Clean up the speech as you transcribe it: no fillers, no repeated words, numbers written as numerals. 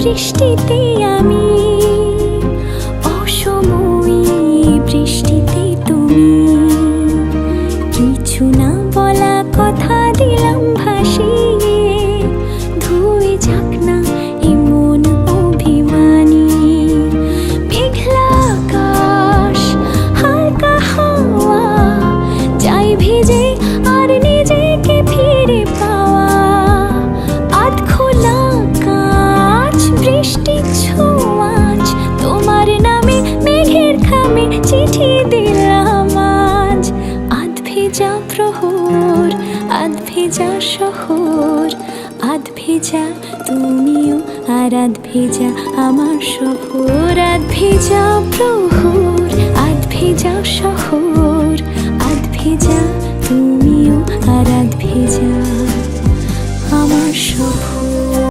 বৃষ্টিতে আমি, অসময়ী বৃষ্টিতে তুমি। কিছু না বলা কথা দিলাম ভাসিয়ে, ধুয়ে যাক না এমন অভিমানী। মেঘলা আকাশ, হালকা হাওয়া, চাই ভিজে আর নিজেকে ফিরে পাওয়া। আধ খোলা কাঁচ, বৃষ্টির ছোঁয়াচ, তোমার নামে মেঘের খামে চিঠি দিলাম আজ। আধ ভেজা প্রহর, আধ ভেজা শহর, আধ ভেজা তুমিও আর আধ ভেজা আমার শহর। আধ ভেজা প্রহর, আধ ভেজা শহর, আধ ভেজা তুমিও আর আধ ভেজা আমার শহর।